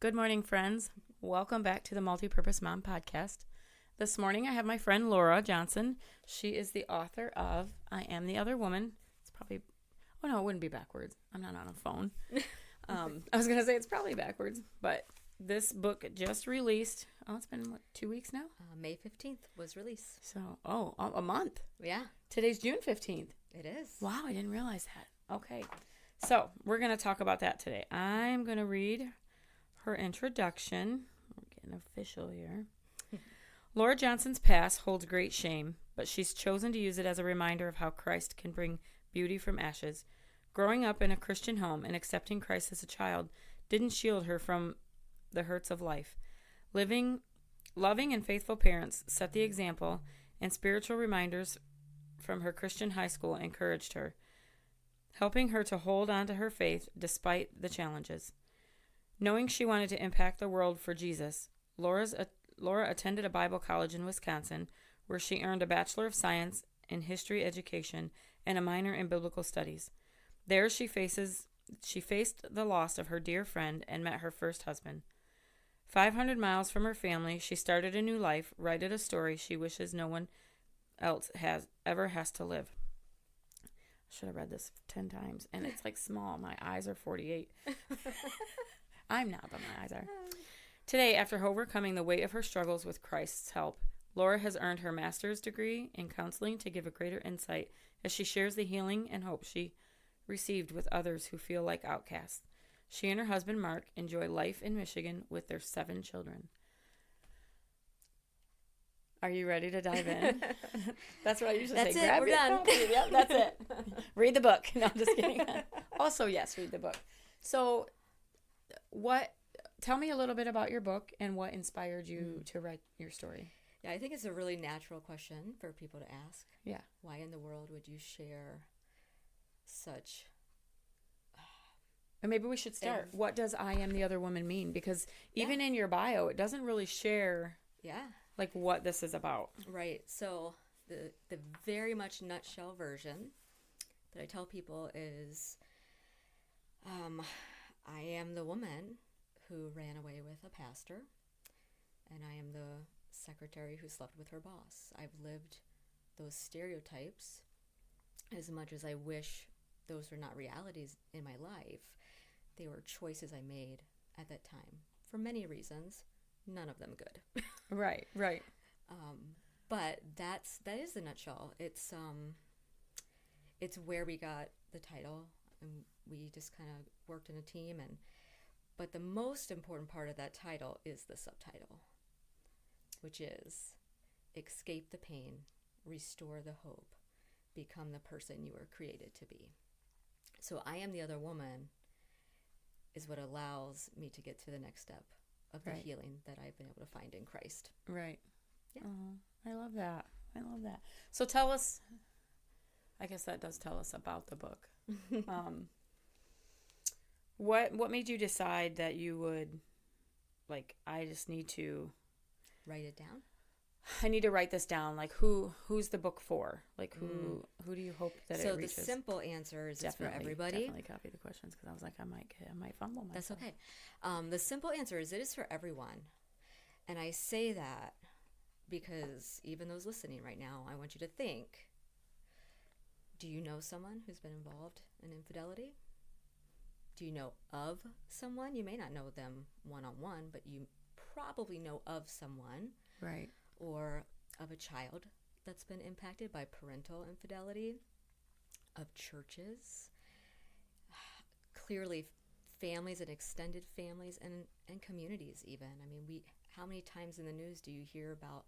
Good morning, friends. Welcome back to the Multipurpose Mom Podcast. This morning I have my friend Laura Johnson. She is the author of I Am the Other Woman. It's probably, oh no, it wouldn't be backwards. I'm not on a phone. I was going to say it's probably backwards, but this book just released. Oh, it's been, 2 weeks now? May 15th was released. So, a month. Yeah. Today's June 15th. It is. Wow, I didn't realize that. Okay. So, we're going to talk about that today. I'm going to read her introduction. We're getting official here. Laura Johnson's past holds great shame, but she's chosen to use it as a reminder of how Christ can bring beauty from ashes. Growing up in a Christian home and accepting Christ as a child didn't shield her from the hurts of life. Loving and faithful parents set the example, and spiritual reminders from her Christian high school encouraged her, helping her to hold on to her faith despite the challenges. Knowing she wanted to impact the world for Jesus, Laura attended a Bible college in Wisconsin where she earned a Bachelor of Science in History Education and a minor in Biblical Studies. There she faced the loss of her dear friend and met her first husband. 500 miles from her family, she started a new life, writing a story she wishes no one else ever has to live. I should have read this 10 times, and it's like small. My eyes are 48. I'm not, but my eyes are. Today, after overcoming the weight of her struggles with Christ's help, Laura has earned her master's degree in counseling to give a greater insight as she shares the healing and hope she received with others who feel like outcasts. She and her husband, Mark, enjoy life in Michigan with their 7 children. Are you ready to dive in? That's what I usually say. Grab your copy. Yep, that's it. Read the book. No, I'm just kidding. Also, yes, read the book. So, tell me a little bit about your book and what inspired you to write your story. Yeah, I think it's a really natural question for people to ask. Yeah. Why in the world would you share such... And maybe we should start. What does I Am the Other Woman mean? Because even in your bio, it doesn't really share like what this is about. Right. So the very much nutshell version that I tell people is I am the woman who ran away with a pastor, and I am the secretary who slept with her boss. I've lived those stereotypes as much as I wish those were not realities in my life. They were choices I made at that time for many reasons, none of them good. Right. But that is the nutshell. It's where we got the title, and we just kind of worked in a team. But the most important part of that title is the subtitle, which is escape the pain, restore the hope, become the person you were created to be. So I Am the Other Woman is what allows me to get to the next step of the healing that I've been able to find in Christ. Right. Yeah. I love that. So tell us, I guess that does tell us about the book. What made you decide that you would, I just need to write it down? I need to write this down. Like, who's the book for? Like, who do you hope that it reaches? So the simple answer is it's for everybody. Definitely copy the questions because I was like, I might fumble myself. That's okay. The simple answer is it is for everyone. And I say that because even those listening right now, I want you to think, do you know someone who's been involved in infidelity? Do you know of someone? You may not know them one-on-one, but you probably know of someone. Right. Or of a child that's been impacted by parental infidelity, of churches, clearly families and extended families and communities even. I mean, how many times in the news do you hear about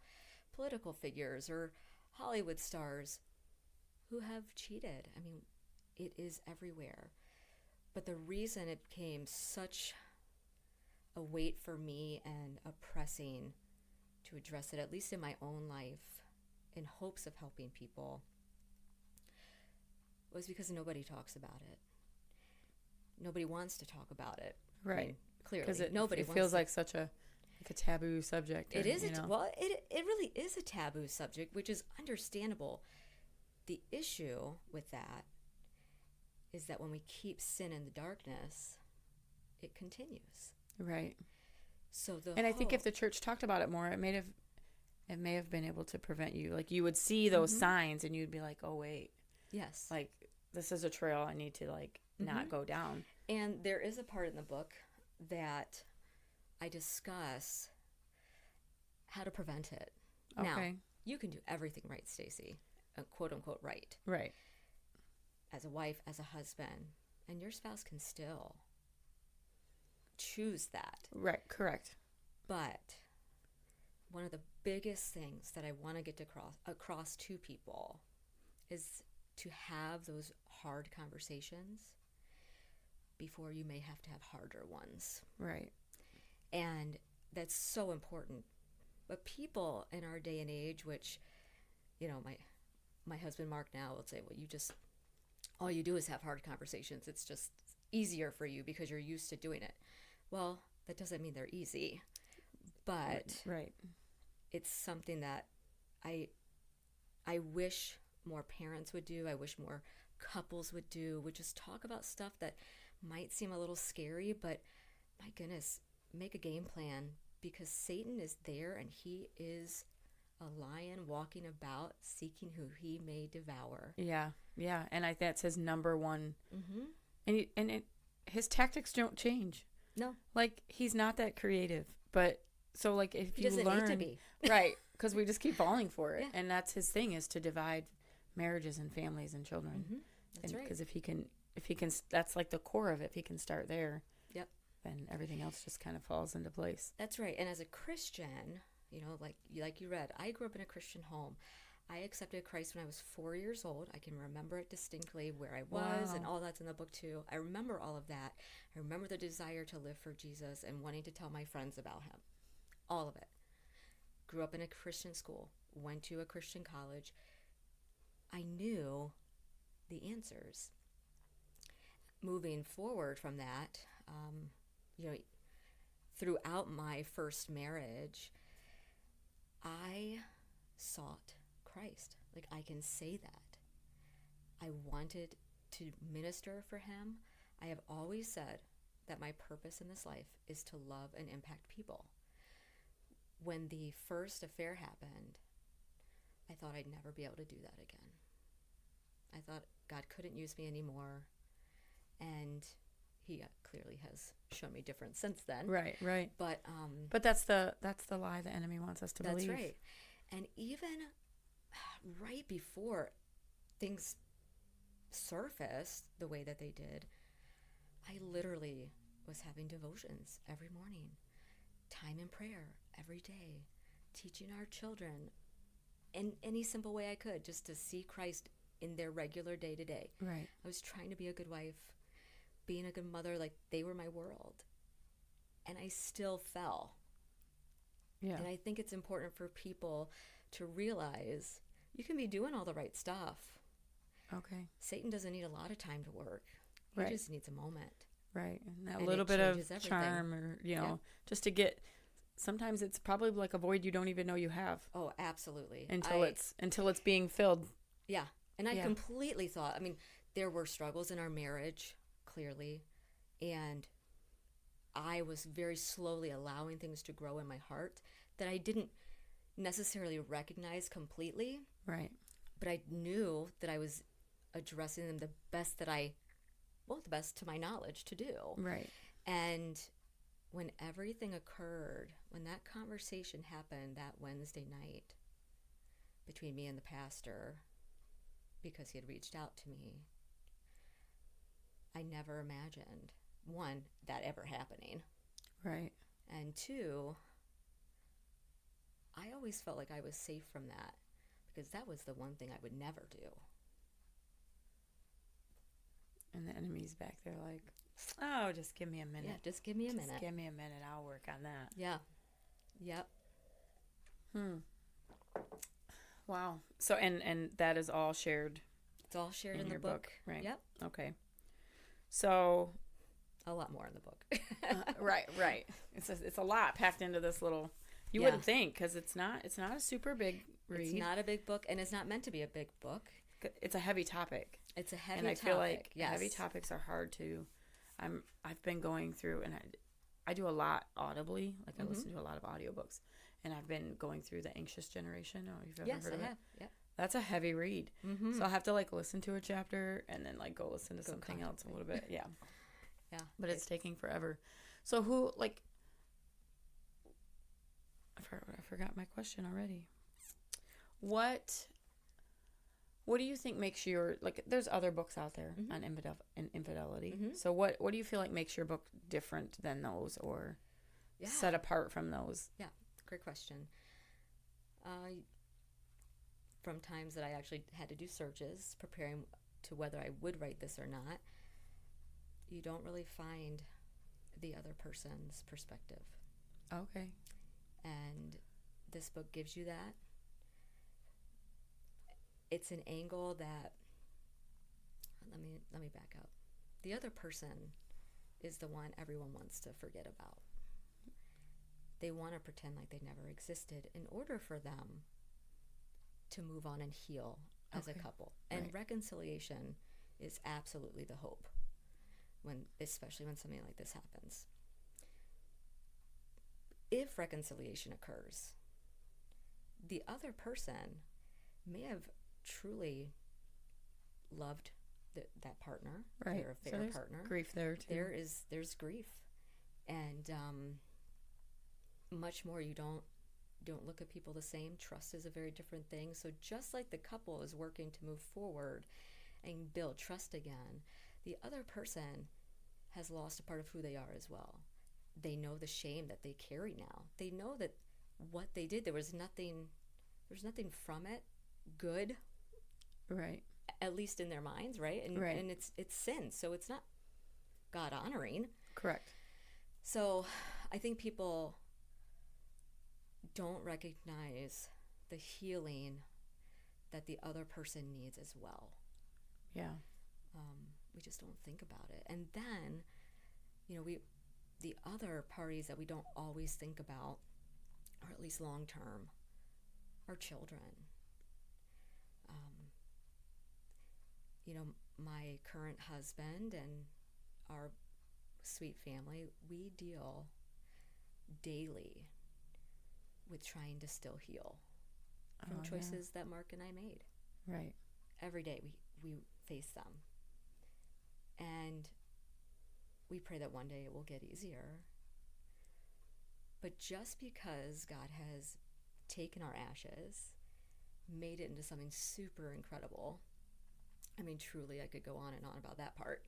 political figures or Hollywood stars who have cheated? I mean, it is everywhere. But the reason it became such a weight for me and a pressing to address it, at least in my own life, in hopes of helping people, was because nobody talks about it. Nobody wants to talk about it. Right. I mean, clearly. Because nobody it wants feels to. like such a taboo subject. It is. It really is a taboo subject, which is understandable. The issue with that is that when we keep sin in the darkness, it continues. Right. So the And I think if hope, the church talked about it more, it may have been able to prevent you. Like you would see those signs and you'd be like, oh wait, yes. like this is a trail I need to like not go down. And there is a part in the book that I discuss how to prevent it. Now, Okay. you can do everything right, Stacy, quote unquote right, Right. as a wife, as a husband, and your spouse can still choose that. Right. Correct. But one of the biggest things that I want to get across to people is to have those hard conversations before you may have to have harder ones. Right. And that's so important. But people in our day and age, which, my husband Mark now will say, well, all you do is have hard conversations. It's just easier for you because you're used to doing it. Well, that doesn't mean they're easy. But Right. it's something that I wish more parents would do. I wish more couples would just talk about stuff that might seem a little scary, but my goodness, make a game plan, because Satan is there and he is a lion walking about seeking who he may devour. Yeah. Yeah. And that's his number one. Mm-hmm. And his tactics don't change. No. Like he's not that creative, but so like if He you doesn't learn, need to be. right? Because we just keep falling for it, Yeah. and that's his thing, is to divide marriages and families and children. Mm-hmm. That's right. Because if he can, that's like the core of it. If he can start there, Yep. then everything else just kind of falls into place. That's right. And as a Christian, like you read, I grew up in a Christian home. I accepted Christ when I was 4 years old. I can remember it distinctly, where I was, and all that's in the book too. I remember all of that. I remember the desire to live for Jesus and wanting to tell my friends about him. All of it. Grew up in a Christian school, went to a Christian college. I knew the answers. Moving forward from that, throughout my first marriage, I sought Christ. Like, I can say that. I wanted to minister for him. I have always said that my purpose in this life is to love and impact people. When the first affair happened, I thought I'd never be able to do that again. I thought God couldn't use me anymore, and he clearly has shown me different since then. Right. But that's the lie the enemy wants us to believe. that's right. And even right before things surfaced the way that they did, I literally was having devotions every morning, time in prayer every day, teaching our children in any simple way I could, just to see Christ in their regular day-to-day. Right. I was trying to be a good wife, being a good mother. Like, they were my world. And I still fell. Yeah. And I think it's important for people to realize you can be doing all the right stuff. Okay. Satan doesn't need a lot of time to work. He Right. just needs a moment. Right. And that And little it bit of changes everything. charm, or just to get. Sometimes it's probably like a void you don't even know you have Oh, absolutely. until it's being filled. Yeah. And I Yeah. completely thought, there were struggles in our marriage, clearly. And I was very slowly allowing things to grow in my heart that I didn't necessarily recognize completely. Right. But I knew that I was addressing them the best to my knowledge to do. Right. And when everything occurred, when that conversation happened that Wednesday night between me and the pastor, because he had reached out to me, I never imagined, one, that ever happening. Right. And two, I always felt like I was safe from that, because that was the one thing I would never do. And the enemy's back there like, oh, just give me a minute. Yeah, just give me a minute. Just give me a minute. I'll work on that. Yeah. Yep. Wow. So, and that is all shared It's all shared in the your book. right? Yep. Okay. So, A lot more in the book. right. It's a lot packed into this little. You Yeah. wouldn't think, because it's not a super big read. It's not a big book, and it's not meant to be a big book. It's a heavy topic. It's a heavy And I topic. feel like yes. heavy topics are hard to. I've been going through, and I do a lot audibly. Like I Mm-hmm. listen to a lot of audiobooks. And I've been going through The Anxious Generation. I don't know if you've ever Yes, heard I of it. have. Yeah. That's a heavy read. Mm-hmm. So I'll have to like listen to a chapter and then like go listen to something else a little bit. Yeah. Yeah. But it's taking forever. So who like I forgot my question already. What do you think makes your like there's other books out there Mm-hmm. on infidelity. Mm-hmm. So what do you feel like makes your book different than those or Yeah. set apart from those? Yeah. Great question. From times that I actually had to do searches preparing to whether I would write this or not, you don't really find the other person's perspective. Okay. And this book gives you that. It's an angle that let me back up. The other person is the one everyone wants to forget about. They want to pretend like they never existed in order for them to move on and heal as a couple. And Right. reconciliation is absolutely the hope, especially when something like this happens. If reconciliation occurs, the other person may have truly loved that partner, Right. their affair So there's partner. grief there too. There's grief, and much more. You don't look at people the same. Trust is a very different thing. So just like the couple is working to move forward and build trust again, the other person has lost a part of who they are as well. They know the shame that they carry now. They know that what they did, there's nothing from it good, Right. at least in their minds, right? And Right. and it's sin, so it's not God honoring. Correct. So I think people don't recognize the healing that the other person needs as well. Yeah. We just don't think about it. And then, the other parties that we don't always think about, or at least long term, are children. My current husband and our sweet family, we deal daily with trying to still heal from choices that Mark and I made. Right. Every day we face them. And we pray that one day it will get easier. But just because God has taken our ashes, made it into something super incredible, I mean, truly, I could go on and on about that part.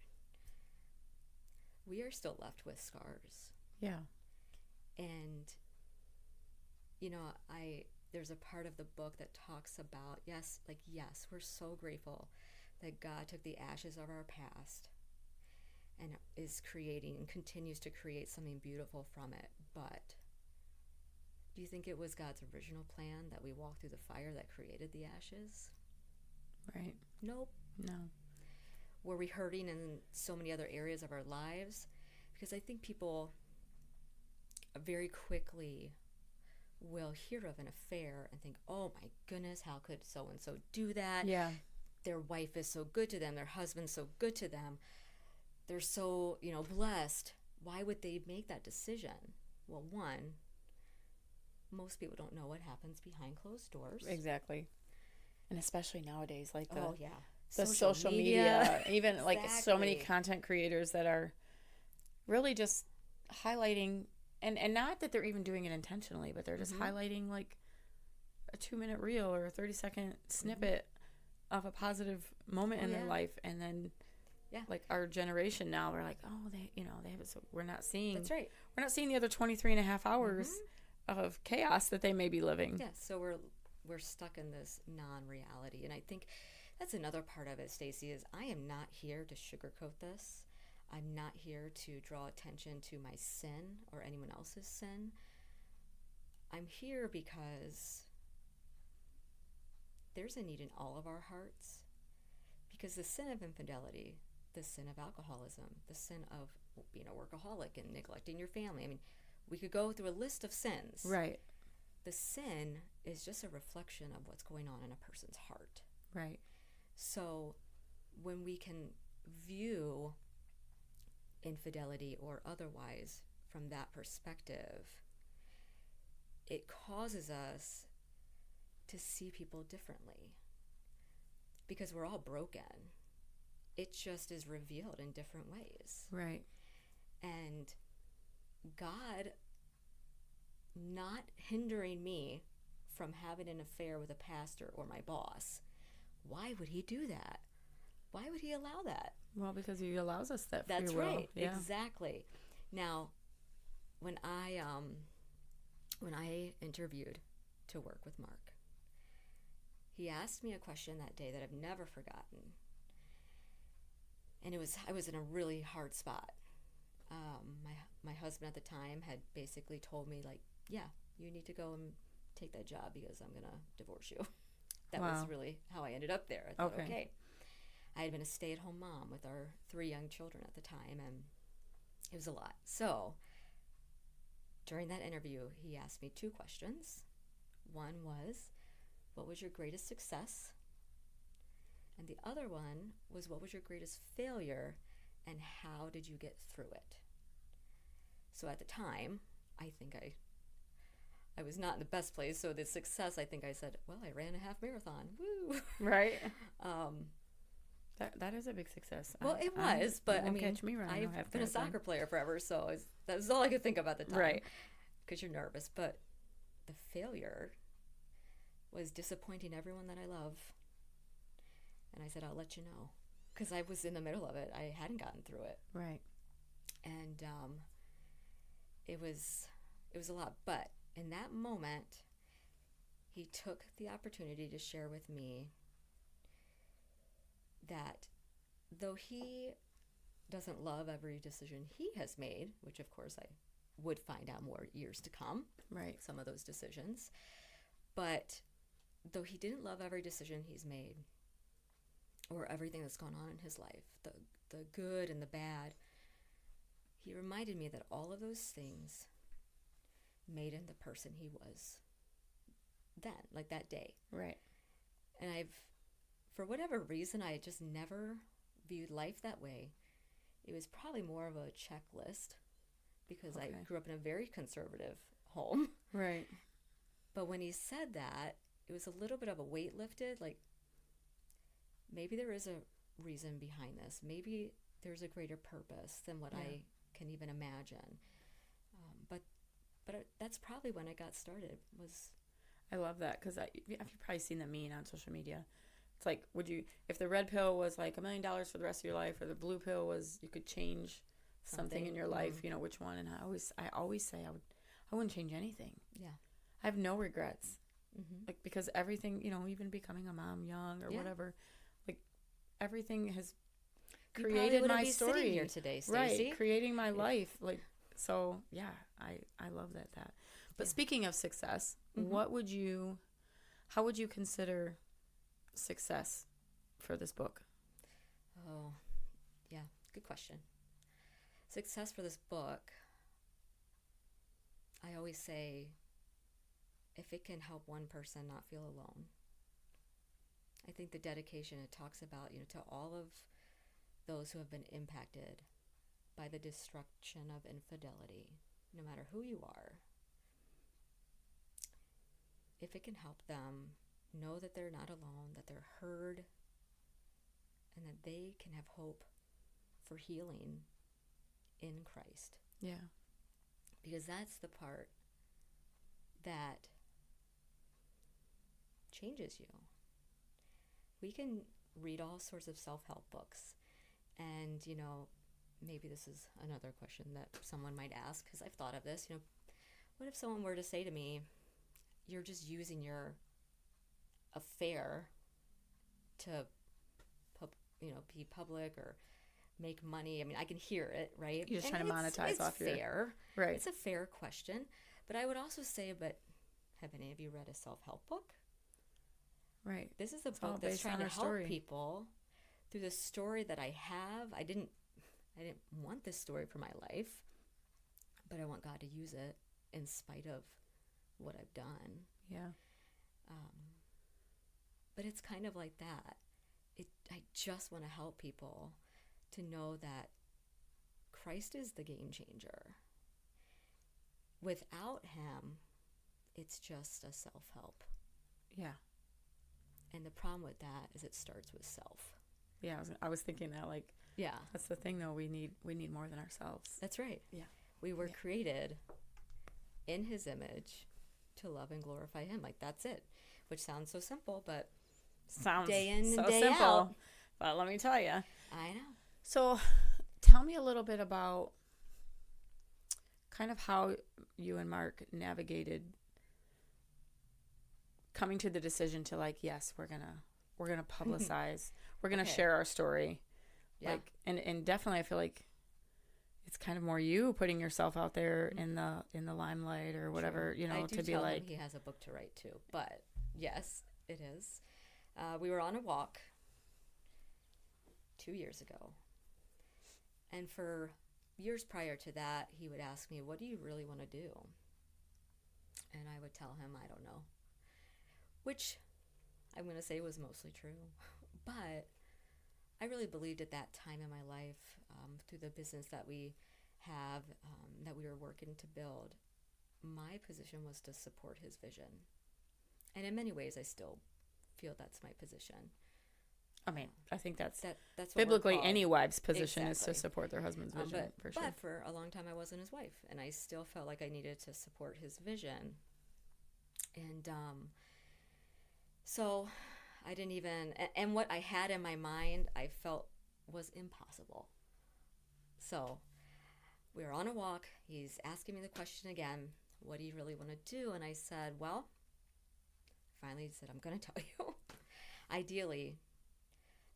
We are still left with scars. Yeah. And, there's a part of the book that talks about, yes, we're so grateful that God took the ashes of our past and is creating and continues to create something beautiful from it. But do you think it was God's original plan that we walk through the fire that created the ashes? Right. Nope. No. Were we hurting in so many other areas of our lives? Because I think people very quickly will hear of an affair and think, oh my goodness, how could so-and-so do that? Yeah. Their wife is so good to them. Their husband's so good to them. They're so, blessed. Why would they make that decision? Well, one, most people don't know what happens behind closed doors. Exactly. And especially nowadays, like the social media, even Exactly. like so many content creators that are really just highlighting, and not that they're even doing it intentionally, but they're just highlighting like a 2-minute reel or a 30-second snippet of a positive moment in their life. And then like our generation now, we're like, oh, they have it. So we're not seeing, That's right. We're not seeing the other 23 and a half hours of chaos that they may be living. Yeah. So we're stuck in this non-reality. And I think that's another part of it, Stacey, is I am not here to sugarcoat this. I'm not here to draw attention to my sin or anyone else's sin. I'm here because there's a need in all of our hearts. Because the sin of infidelity, the sin of alcoholism, the sin of being a workaholic and neglecting your family. I mean, we could go through a list of sins. Right. The sin is just a reflection of what's going on in a person's heart. Right. So when we can view infidelity or otherwise from that perspective, it causes us to see people differently because we're all broken. It just is revealed in different ways. Right. And God not hindering me from having an affair with a pastor or my boss, why would he do that? Why would he allow that? Well, because he allows us that free That's will. right. Yeah. Exactly. Now, when I interviewed to work with Mark, he asked me a question that day that I've never forgotten. And I was in a really hard spot. My husband at the time had basically told me, like, yeah, you need to go and take that job because I'm going to divorce you. That was really how I ended up there. I thought, okay. I had been a stay-at-home mom with our 3 young children at the time, and it was a lot. So during that interview, he asked me 2 questions. One was, what was your greatest success? And the other one was, what was your greatest failure, and how did you get through it? So at the time, I think I was not in the best place. So the success, I think I said, well, I ran a half marathon. Woo! Right. That is a big success. Well, it was, but I mean, catch me running I've been a soccer player forever, so that was all I could think of at the time. Right. Because you're nervous. But the failure was disappointing everyone that I love. And I said, I'll let you know. Because I was in the middle of it. I hadn't gotten through it. Right. And it was a lot. But in that moment, he took the opportunity to share with me that though he doesn't love every decision he has made, which of course I would find out more years to come, right, some of those decisions, but though he didn't love every decision he's made or everything that's gone on in his life, the good and the bad, he reminded me that all of those things made him the person he was then, like that day. Right. And for whatever reason, I just never viewed life that way. It was probably more of a checklist because I grew up in a very conservative home. Right. But when he said that, it was a little bit of a weight lifted, like maybe there is a reason behind this. Maybe there's a greater purpose than what I can even imagine. But that's probably when I got started. I love that because you've probably seen the meme on social media. It's like, if the red pill was like $1 million for the rest of your life, or the blue pill was you could change something in your life, which one? And I always say I wouldn't change anything. Yeah, I have no regrets, like because everything, even becoming a mom young or whatever, like everything has created my story sitting here today, Stacey. Right? Creating my life, like so. Yeah, I love that. But speaking of success, how would you consider success for this book? Oh, yeah, good question. Success for this book, I always say, if it can help one person not feel alone. I think the dedication it talks about, to all of those who have been impacted by the destruction of infidelity, no matter who you are, if it can help them know that they're not alone, that they're heard, and that they can have hope for healing in Christ. Yeah. Because that's the part that changes you. We can read all sorts of self-help books, and, maybe this is another question that someone might ask, because I've thought of this, what if someone were to say to me, you're just using your affair to be public or make money? I mean, I can hear it, right? You're just trying to monetize off your... It's fair. Right. It's a fair question. But I would also say, but have any of you read a self-help book? Right. This is a book that's trying to help people through the story that I have. I didn't want this story for my life, but I want God to use it in spite of what I've done. Yeah. But it's kind of like that. I just want to help people to know that Christ is the game changer. without him, it's just a self-help. Yeah. And the problem with that is it starts with self. Yeah, I was thinking that, like, Yeah. that's the thing, though. We need more than ourselves. That's right. Yeah. We were created in his image to love and glorify him. Like, that's it. Which sounds so simple, but Sounds day in and so day simple. out. But let me tell you. I know. So tell me a little bit about kind of how you and Mark navigated coming to the decision to, like, yes, we're gonna publicize, we're gonna share our story. Yeah. Like, and definitely I feel like it's kind of more you putting yourself out there in the limelight or whatever, True. I do to be tell like, him he has a book to write too, but yes, it is. We were on a walk 2 years ago, and for years prior to that, he would ask me, "What do you really want to do?" And I would tell him, "I don't know," which I'm going to say was mostly true, but I really believed at that time in my life, through the business that we have, that we were working to build, my position was to support his vision. And in many ways, I still feel that's my position. I mean, I think that's what biblically we're called. any wife's position is to Exactly. support their husband's vision, for sure. But for a long time, I wasn't his wife, and I still felt like I needed to support his vision. And so I didn't even, and what I had in my mind, I felt was impossible. So we were on a walk. He's asking me the question again, what do you really want to do? And I said, well, finally said, I'm going to tell you. Ideally,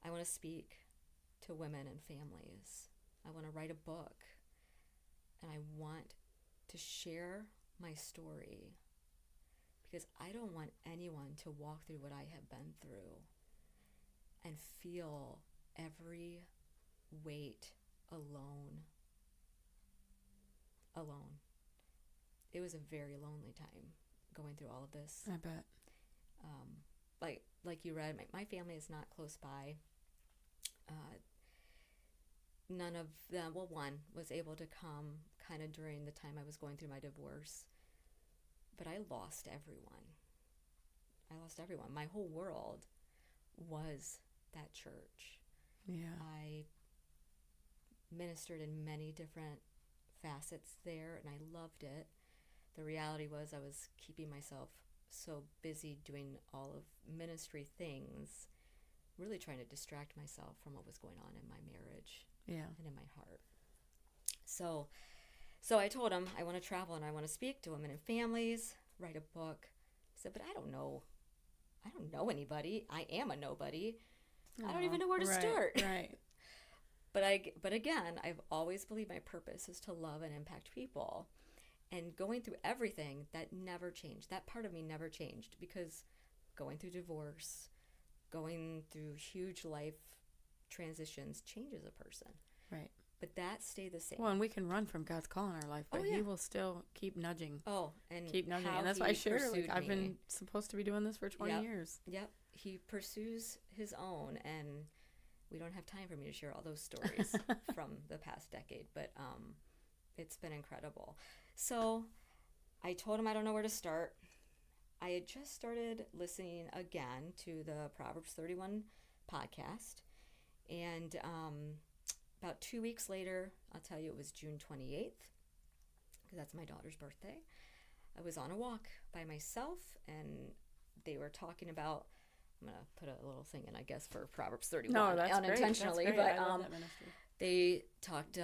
I want to speak to women and families. I want to write a book. And I want to share my story, because I don't want anyone to walk through what I have been through and feel every weight alone. It was a very lonely time going through all of this. I bet. Like you read, my family is not close by. None of them, well, one was able to come kind of during the time I was going through my divorce. But I lost everyone. My whole world was that church. Yeah. I ministered in many different facets there, and I loved it. The reality was I was keeping myself so busy doing all of ministry things, really trying to distract myself from what was going on in my marriage and in my heart. So I told him I want to travel and I want to speak to women and families, write a book. I said, but I don't know anybody. I am a nobody. I don't even know where to start. Right. But again, I've always believed my purpose is to love and impact people. And going through everything, that never changed. That part of me never changed, because going through divorce, going through huge life transitions changes a person. Right. But that stayed the same. Well, and we can run from God's call in our life, but He will still keep nudging. And that's why I share. Like, I've been supposed to be doing this for 20 years. Yep. He pursues His own, and we don't have time for me to share all those stories from the past decade, but it's been incredible. So I told him I don't know where to start. I had just started listening again to the Proverbs 31 podcast, and about 2 weeks later, I'll tell you, it was June 28th, because that's my daughter's birthday. I was on a walk by myself, and they were talking about, I'm going to put a little thing in, I guess, for Proverbs 31. No, that's unintentionally. Great. That's great. But I love that ministry. they talked,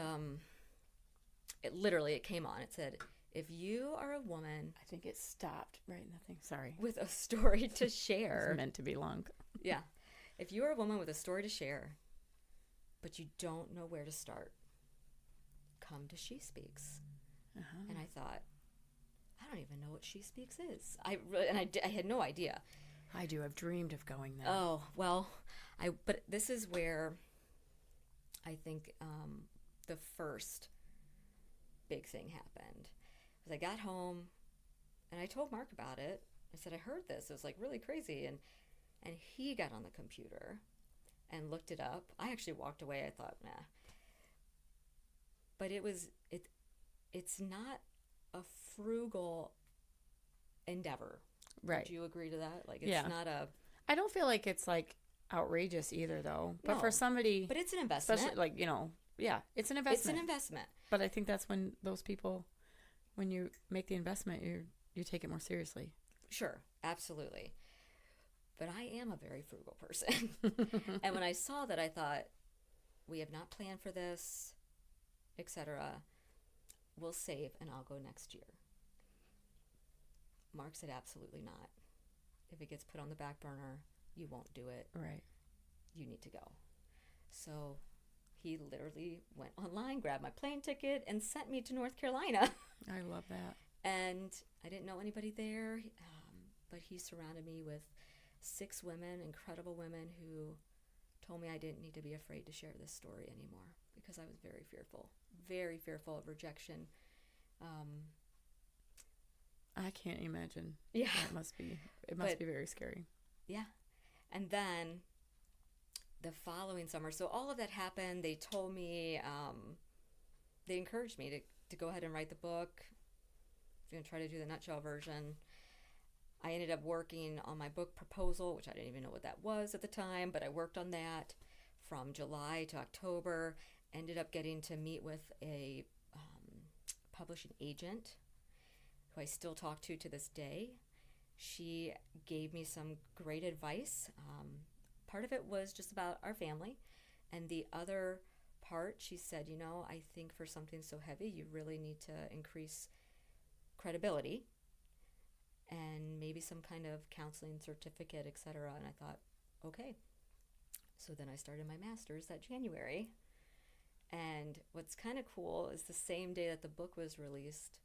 it came on. It said, if you are a woman... I think it stopped right in the thing. Sorry. ...with a story to share... It's meant to be long. Yeah. If you are a woman with a story to share, but you don't know where to start, come to She Speaks. Uh-huh. And I thought, I don't even know what She Speaks is. I had no idea. I do. I've dreamed of going there. Oh, well, but this is where I think the first big thing happened. Because I got home and I told Mark about it. I said, I heard this. It was like really crazy. And he got on the computer and looked it up. I actually walked away. I thought, nah. But it's not a frugal endeavor. Right. Do you agree to that? Like, it's Yeah. not a... I don't feel like it's like outrageous either, though. But No, for somebody, but it's an investment. especially like, yeah, it's an It's investment. an investment. But I think that's when those people, when you make the investment, you take it more seriously. Sure, absolutely. But I am a very frugal person. And when I saw that, I thought, we have not planned for this, etc. We'll save and I'll go next year. Mark said, absolutely not. If it gets put on the back burner, you won't do it. Right. You need to go. So he literally went online, grabbed my plane ticket, and sent me to North Carolina. I love that. And I didn't know anybody there, but he surrounded me with 6 women, incredible women, who told me I didn't need to be afraid to share this story anymore, because I was very fearful of rejection. I can't imagine. Yeah. It must be very scary. Yeah. And then the following summer, so all of that happened. They told me, they encouraged me to go ahead and write the book. I'm going to try to do the nutshell version. I ended up working on my book proposal, which I didn't even know what that was at the time, but I worked on that from July to October. Ended up getting to meet with a publishing agent who I still talk to this day. She gave me some great advice. Part of it was just about our family, and the other part, she said, I think for something so heavy, you really need to increase credibility and maybe some kind of counseling certificate, etc. And I thought, okay. So then I started my master's that January. And what's kind of cool is the same day that the book was released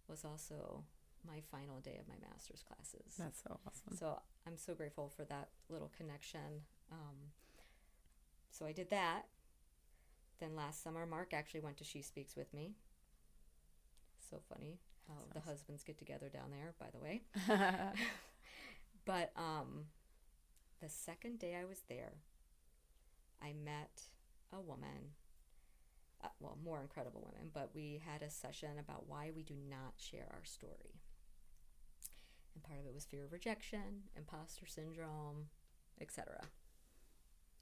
was also my final day of my master's classes. That's so awesome. So I'm so grateful for that little connection. So I did that. Then last summer, Mark actually went to She Speaks with me. So funny how the husbands get together down there, by the way. But the second day I was there, I met a woman, more incredible women, but we had a session about why we do not share our story. And part of it was fear of rejection, imposter syndrome, etc.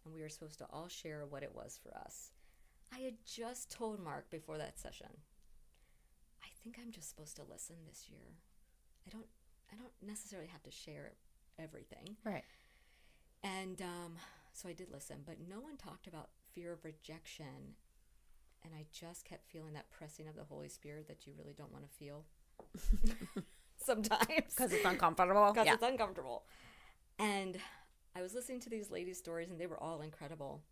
And we were supposed to all share what it was for us. I had just told Mark before that session, I think I'm just supposed to listen this year. I don't necessarily have to share everything. Right. And so I did listen, but no one talked about fear of rejection. And I just kept feeling that pressing of the Holy Spirit that you really don't want to feel sometimes. Because it's uncomfortable. Because it's uncomfortable. And I was listening to these ladies' stories, and they were all incredible.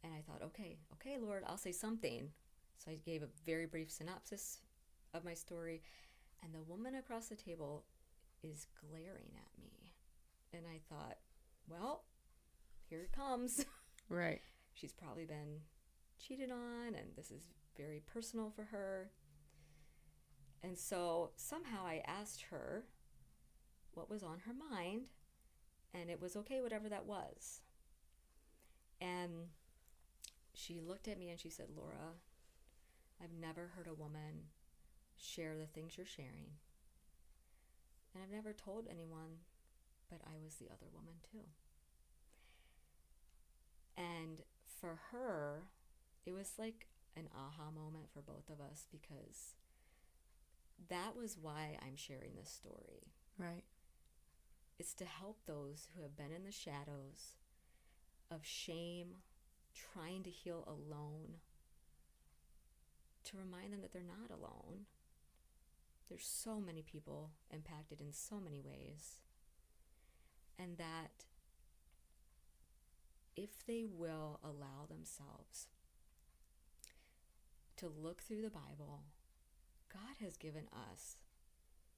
And I thought, okay, Lord, I'll say something. So I gave a very brief synopsis of my story. And the woman across the table is glaring at me. And I thought, well, here it comes. Right. She's probably been cheated on, and this is very personal for her. And so somehow I asked her what was on her mind, and it was okay, whatever that was. And she looked at me and she said, Laura, I've never heard a woman share the things you're sharing. And I've never told anyone, but I was the other woman too. And for her, it was like an aha moment for both of us, because that was why I'm sharing this story. Right. It's to help those who have been in the shadows of shame, trying to heal alone, to remind them that they're not alone. There's so many people impacted in so many ways, and that if they will allow themselves to look through the Bible, God has given us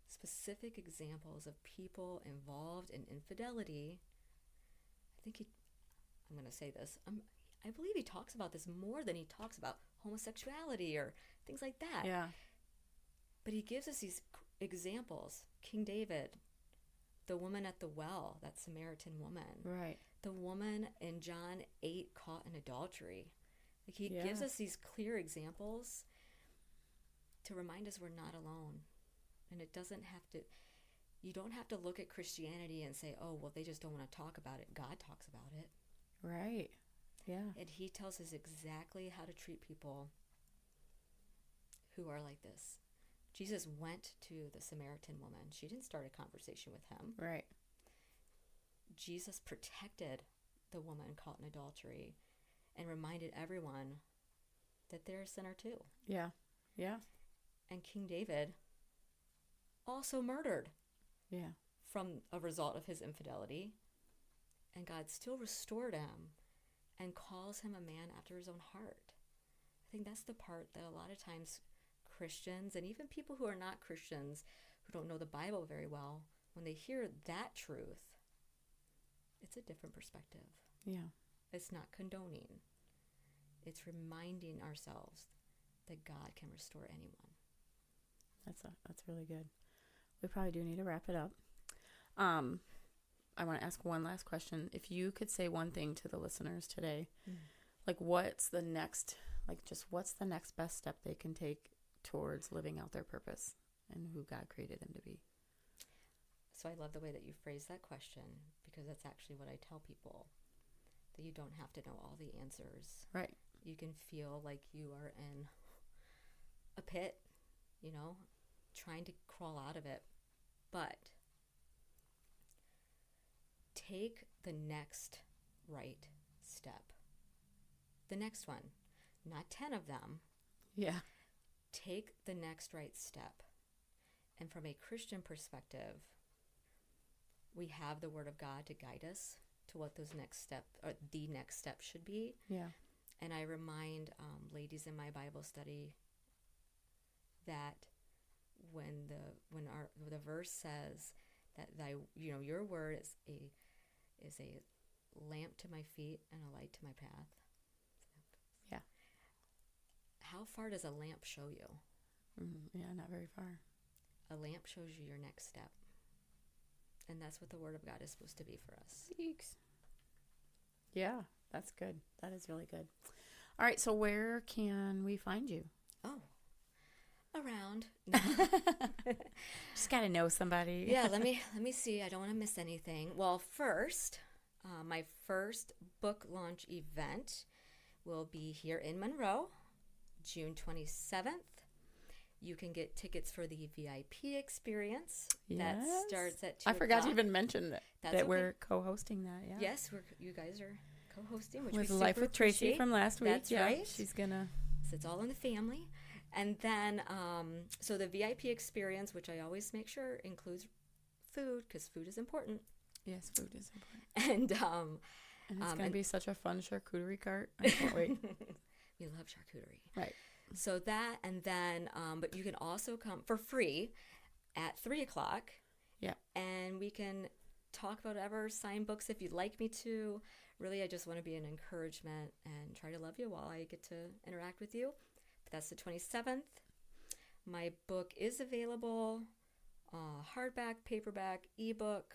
specific examples of people involved in infidelity. I'm going to say this, I believe he talks about this more than he talks about homosexuality or things like that. Yeah. But he gives us these examples. King David, the woman at the well, that Samaritan woman. Right. The woman in John 8 caught in adultery. Like, he gives us these clear examples to to remind us we're not alone. And it doesn't have to, you don't have to look at Christianity and say, oh, well, they just don't want to talk about it. God talks about it. Right. Yeah. And he tells us exactly how to treat people who are like this. Jesus went to the Samaritan woman. She didn't start a conversation with him. Right. Jesus protected the woman caught in adultery and reminded everyone that they're a sinner too. Yeah. Yeah. And King David also murdered. Yeah. From a result of his infidelity. And God still restored him and calls him a man after his own heart. I think that's the part that a lot of times Christians and even people who are not Christians, who don't know the Bible very well, when they hear that truth, it's a different perspective. Yeah. It's not condoning. It's reminding ourselves that God can restore anyone. That's really good. We probably do need to wrap it up. I want to ask one last question. If you could say one thing to the listeners today, like what's the next best step they can take towards living out their purpose and who God created them to be? So I love the way that you phrase that question, because that's actually what I tell people, that you don't have to know all the answers. Right. You can feel like you are in a pit, trying to crawl out of it. But take the next right step. The next one, not 10 of them. Yeah. Take the next right step. And from a Christian perspective, we have the Word of God to guide us to what those next step or the next step should be. Yeah. And I remind ladies in my Bible study that when the verse says that your word is a lamp to my feet and a light to my path. Yeah. How far does a lamp show you? Yeah, not very far. A lamp shows you your next step. And that's what the Word of God is supposed to be for us. Thanks. Yeah, that's good. That is really good. All right, so where can we find you? Oh, around. Just got to know somebody. Yeah, let me see. I don't want to miss anything. Well, first, my first book launch event will be here in Monroe, June 27th. You can get tickets for the VIP experience. Yes. That starts at 2 I forgot to o'clock. even mention that okay. We're co-hosting that. Yeah. Yes, you guys are co-hosting, which with we Life super with Tracy appreciate. from last week. That's right. She's gonna. So it's all in the family. And then, so the VIP experience, which I always make sure includes food, because food is important. Yes, food is important. And it's going to be such a fun charcuterie cart. I can't wait. We love charcuterie. Right. So that, and then, but you can also come for free at 3 o'clock. Yeah. And we can talk about whatever, sign books if you'd like me to. Really, I just want to be an encouragement and try to love you while I get to interact with you. But that's the 27th. My book is available, hardback, paperback, ebook,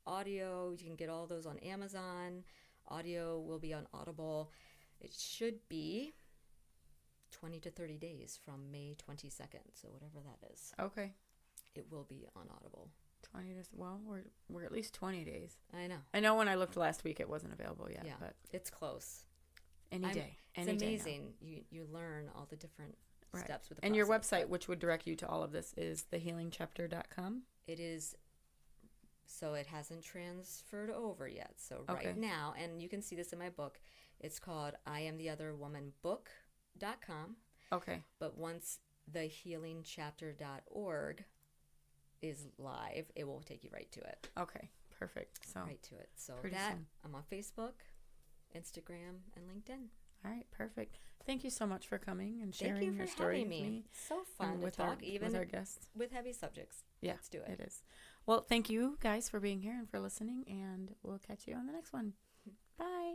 audio. You can get all those on Amazon. Audio will be on Audible. It should be 20 to 30 days from May 22nd. So whatever that is. Okay. It will be on Audible. 20 days. Well, we're at least 20 days. I know. I know when I looked last week, it wasn't available yet. Yeah, but it's close. Any day. It's amazing. You learn all the different steps with the and process. your website, which would direct you to all of this, is thehealingchapter.com. It is. So it hasn't transferred over yet. So Okay. right now, and you can see this in my book, it's called IamTheOtherWomanBook.com. Okay. But once thehealingchapter.org is live, it will take you right to it. Okay. Perfect. So Right to it. So pretty that, soon. I'm on Facebook, Instagram, and LinkedIn. All right. Perfect. Thank you so much for coming and Thank sharing you your for story having with me. So fun to with talk, even with our guests. with heavy subjects. Yeah, Let's do it. It is. Well, thank you guys for being here and for listening, and we'll catch you on the next one. Bye.